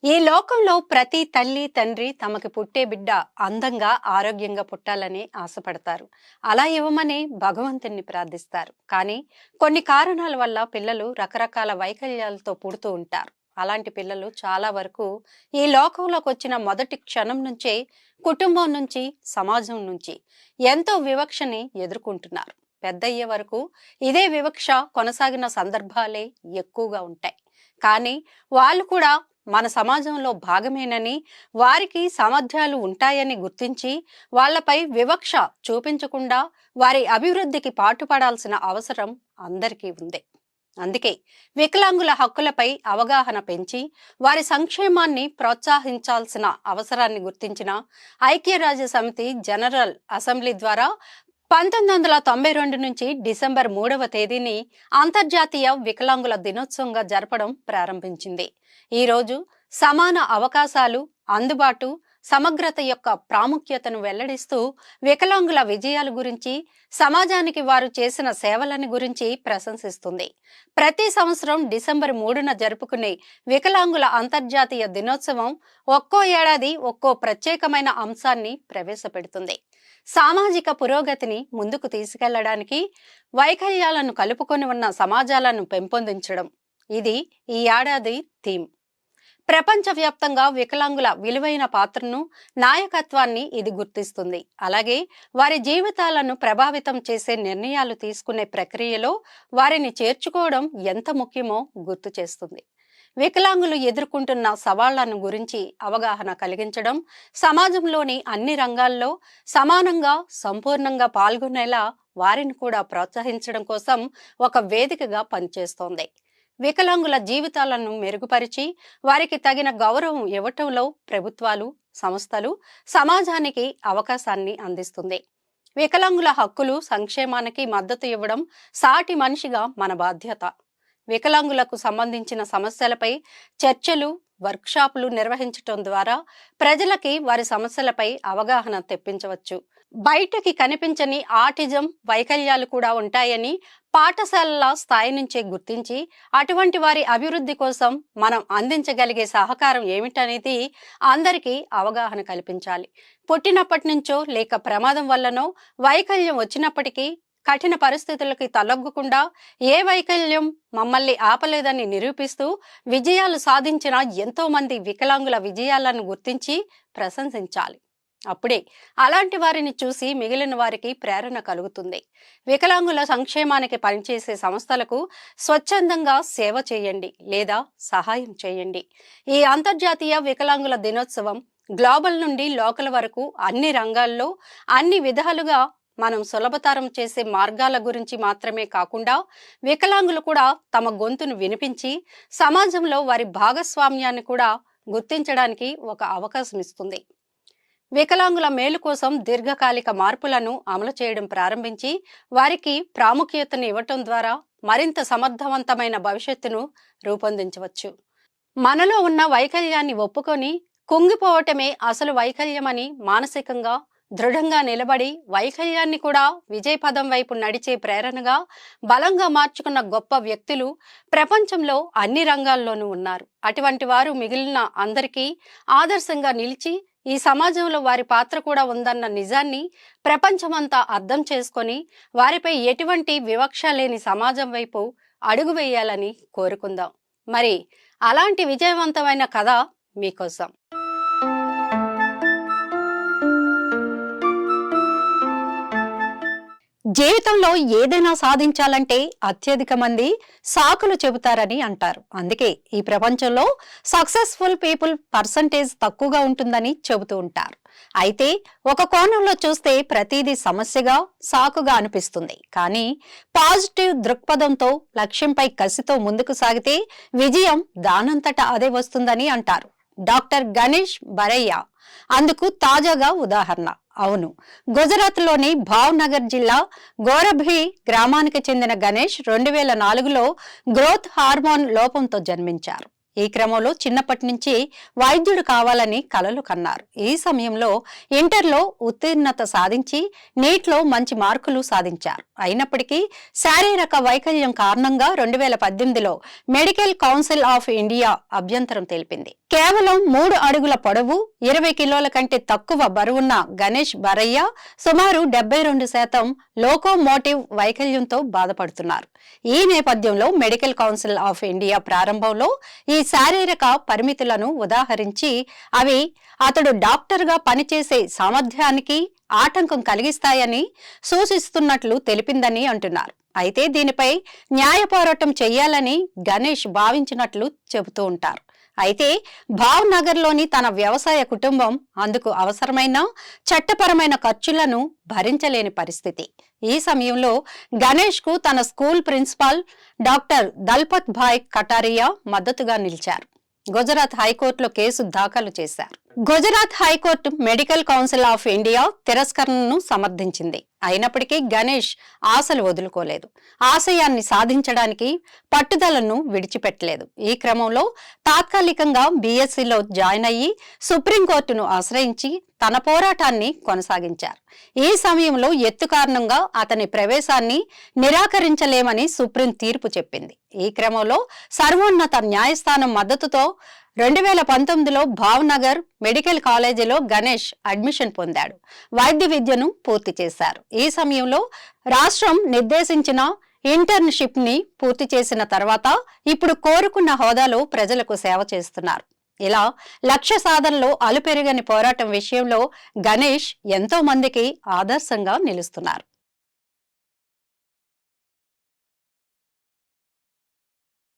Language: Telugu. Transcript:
ఈ లోకంలో ప్రతి తల్లి తండ్రి తమకి పుట్టే బిడ్డ అందంగా ఆరోగ్యంగా పుట్టాలని ఆశపడతారు. అలా ఇవ్వమని భగవంతుణ్ణి ప్రార్థిస్తారు. కానీ కొన్ని కారణాల వల్ల పిల్లలు రకరకాల వైకల్యాలతో పుడుతూ ఉంటారు. అలాంటి పిల్లలు చాలా వరకు ఈ లోకంలోకి వచ్చిన మొదటి క్షణం నుంచే కుటుంబం నుంచి సమాజం నుంచి ఎంతో వివక్షని ఎదుర్కొంటున్నారు. పెద్దయ్యే వరకు ఇదే వివక్ష కొనసాగిన సందర్భాలే ఎక్కువగా ఉంటాయి. కానీ వాళ్ళు కూడా మన సమాజంలో భాగమేనని, వారికి సామర్థ్యాలు ఉంటాయని గుర్తించి వాళ్లపై వివక్ష చూపించకుండా వారి అభివృద్ధికి పాటుపడాల్సిన అవసరం అందరికీ ఉంది. అందుకే వికలాంగుల హక్కులపై అవగాహన పెంచి వారి సంక్షేమాన్ని ప్రోత్సహించాల్సిన అవసరాన్ని గుర్తించిన ఐక్యరాజ్య సమితి జనరల్ అసెంబ్లీ ద్వారా 1992 నుంచి డిసెంబర్ 3వ తేదీని అంతర్జాతీయ వికలాంగుల దినోత్సవంగా జరపడం ప్రారంభించింది. ఈరోజు సమాన అవకాశాలు, అందుబాటు, సమగ్రత యొక్క ప్రాముఖ్యతను వెల్లడిస్తూ వికలాంగుల విజయాల గురించి, సమాజానికి వారు చేసిన సేవలని గురించి ప్రశంసిస్తుంది. ప్రతి సంవత్సరం డిసెంబర్ 3న జరుపుకునే వికలాంగుల అంతర్జాతీయ దినోత్సవం ఒక్కో ఏడాది ఒక్కో ప్రత్యేకమైన అంశాన్ని ప్రవేశపెడుతుంది. సామాజిక పురోగతిని ముందుకు తీసుకెళ్లడానికి వైకల్యాలను కలుపుకొని ఉన్న సమాజాలను పెంపొందించడం ఇది ఈ ఏడాది థీమ్. ప్రపంచవ్యాప్తంగా వికలాంగుల విలువైన పాత్రను, నాయకత్వాన్ని ఇది గుర్తిస్తుంది. అలాగే వారి జీవితాలను ప్రభావితం చేసే నిర్ణయాలు తీసుకునే ప్రక్రియలో వారిని చేర్చుకోవడం ఎంత ముఖ్యమో గుర్తు చేస్తుంది. వికలాంగులు ఎదుర్కొంటున్న సవాళ్లను గురించి అవగాహన కలిగించడం, సమాజంలోని అన్ని రంగాల్లో సమానంగా సంపూర్ణంగా పాల్గొనేలా వారిని కూడా ప్రోత్సహించడం కోసం ఒక వేదికగా పనిచేస్తోంది. వికలాంగుల జీవితాలను మెరుగుపరిచి వారికి తగిన గౌరవం ఇవ్వటంలో ప్రభుత్వాలు, సంస్థలు సమాజానికి అవకాశాన్ని అందిస్తుంది. వికలాంగుల హక్కులు, సంక్షేమానికి మద్దతు ఇవ్వడం సాటి మనిషిగా మన బాధ్యత. వికలాంగులకు సంబంధించిన సమస్యలపై చర్చలు, వర్క్షాపులు నిర్వహించటం ద్వారా ప్రజలకి వారి సమస్యలపై అవగాహన తెప్పించవచ్చు. బయటకి కనిపించని ఆటిజం, వైకల్యాలు కూడా ఉంటాయని పాఠశాలల స్థాయి నుంచే గుర్తించి అటువంటి వారి అభివృద్ధి కోసం మనం అందించగలిగే సహకారం ఏమిటనేది అందరికీ అవగాహన కల్పించాలి. పుట్టినప్పటి నుంచో లేక ప్రమాదం వల్లనో వైకల్యం వచ్చినప్పటికీ కఠిన పరిస్థితులకి తలొగ్గకుండా ఏ వైకల్యం మమ్మల్ని ఆపలేదని నిరూపిస్తూ విజయాలు సాధించిన ఎంతో మంది వికలాంగుల విజయాలను గుర్తించి ప్రశంసించాలి. అప్పుడే అలాంటి వారిని చూసి మిగిలిన వారికి ప్రేరణ కలుగుతుంది. వికలాంగుల సంక్షేమానికి పనిచేసే సంస్థలకు స్వచ్ఛందంగా సేవ చేయండి లేదా సహాయం చేయండి. ఈ అంతర్జాతీయ వికలాంగుల దినోత్సవం గ్లోబల్ నుండి లోకల్ వరకు అన్ని రంగాల్లో అన్ని విధాలుగా మనం సులభతరం చేసే మార్గాల గురించి మాత్రమే కాకుండా వికలాంగులు కూడా తమ గొంతును వినిపించి సమాజంలో వారి భాగస్వామ్యాన్ని కూడా గుర్తించడానికి ఒక అవకాశం ఇస్తుంది. వికలాంగుల మేలు కోసం దీర్ఘకాలిక మార్పులను అమలు చేయడం ప్రారంభించి వారికి ప్రాముఖ్యతను ఇవ్వటం ద్వారా మరింత సమర్థవంతమైన భవిష్యత్తును రూపొందించవచ్చు. మనలో ఉన్న వైకల్యాన్ని ఒప్పుకొని కుంగిపోవటమే అసలు వైకల్యమని మానసికంగా దృఢంగా నిలబడి వైకల్యాన్ని కూడా విజయపదం వైపు నడిచే ప్రేరణగా బలంగా మార్చుకున్న గొప్ప వ్యక్తులు ప్రపంచంలో అన్ని రంగాల్లోనూ ఉన్నారు. అటువంటి వారు మిగిలిన అందరికీ ఆదర్శంగా నిలిచి ఈ సమాజంలో వారి పాత్ర కూడా ఉందన్న నిజాన్ని ప్రపంచమంతా అర్థం చేసుకొని వారిపై ఎటువంటి వివక్ష లేని సమాజం వైపు అడుగు వేయాలని కోరుకుందాం. మరి అలాంటి విజయవంతమైన కథ మీకోసం. జీవితంలో ఏదైనా సాధించాలంటే అత్యధిక మంది సాకులు చెబుతారని అంటారు. అందుకే ఈ ప్రపంచంలో సక్సెస్ఫుల్ పీపుల్ పర్సంటేజ్ తక్కువగా ఉంటుందని చెబుతూ ఉంటారు. అయితే ఒక కోణంలో చూస్తే ప్రతిదీ సమస్యగా, సాకుగా అనిపిస్తుంది. కానీ పాజిటివ్ దృక్పథంతో, లక్ష్యంపై కసితో ముందుకు సాగితే విజయం దానంతటా అదే వస్తుందని అంటారు డాక్టర్ గణేష్ బరయ్య. అందుకు తాజాగా ఉదాహరణ. అవును, గుజరాత్ లోని భావ్నగర్ జిల్లా గోరభి గ్రామానికి చెందిన గణేష్ 2004లో గ్రోత్ హార్మోన్ లోపంతో జన్మించారు. ఈ క్రమంలో చిన్నప్పటి నుంచి వైద్యుడు కావాలని కలలు కన్నారు. ఈ సమయంలో ఇంటర్లో ఉత్తీర్ణత సాధించి నీట్లో మంచి మార్కులు సాధించారు. అయినప్పటికీ శారీరక వైకల్యం కారణంగా 2018లో మెడికల్ కౌన్సిల్ ఆఫ్ ఇండియా అభ్యంతరం తెలిపింది. కేవలం 3 అడుగుల పొడవు, 20 కిలోల కంటే తక్కువ బరువున్న గణేష్ బరయ్య సుమారు 72% లోకోమోటివ్ వైకల్యంతో బాధపడుతున్నారు. ఈ నేపథ్యంలో మెడికల్ కౌన్సిల్ ఆఫ్ ఇండియా ప్రారంభంలో ఈ శారీరక పరిమితులను ఉదాహరించి అవి అతడు డాక్టర్గా పనిచేసే సామర్థ్యానికి ఆటంకం కలిగిస్తాయని సూచిస్తున్నట్లు తెలిపిందని అంటున్నారు. అయితే దీనిపై న్యాయ పోరాటం చేయాలని గణేష్ భావించినట్లు చెబుతూ ఉంటారు. అయితే భావ్నగర్లోని తన వ్యవసాయ కుటుంబం అందుకు అవసరమైన చట్టపరమైన ఖర్చులను భరించలేని పరిస్థితి. ఈ సమయంలో గణేష్ కు తన school principal doctor Dalpat Bhai Kataria మద్దతుగా నిలిచారు. గుజరాత్ హైకోర్టులో కేసు దాఖలు చేశారు. Gujarat high court medical council of India తిరస్కరణను సమర్థించింది. అయినప్పటికీ గణేష్ ఆశలు వదులుకోలేదు. ఆశయాన్ని సాధించడానికి పట్టుదలను విడిచిపెట్టలేదు. ఈ క్రమంలో తాత్కాలికంగా బీఎస్సీలో జాయిన్ అయ్యి సుప్రీంకోర్టును ఆశ్రయించి తన పోరాటాన్ని కొనసాగించారు. ఈ సమయంలో ఎత్తు కారణంగా అతని ప్రవేశాన్ని నిరాకరించలేమని సుప్రీం తీర్పు చెప్పింది. ఈ క్రమంలో సర్వోన్నత న్యాయస్థానం మద్దతుతో 2019లో భావ్నగర్ మెడికల్ కాలేజీలో గణేష్ అడ్మిషన్ పొందాడు. వైద్య విద్యను పూర్తి చేశారు. ఈ సమయంలో రాష్ట్రం నిర్దేశించిన ఇంటర్న్షిప్ ని పూర్తి చేసిన తర్వాత ఇప్పుడు కోరుకున్న హోదాలో ప్రజలకు సేవ చేస్తున్నారు. ఇలా లక్ష్య సాధనలో అలుపెరగని పోరాటం విషయంలో గణేష్ ఎంతో మందికి ఆదర్శంగా నిలుస్తున్నారు.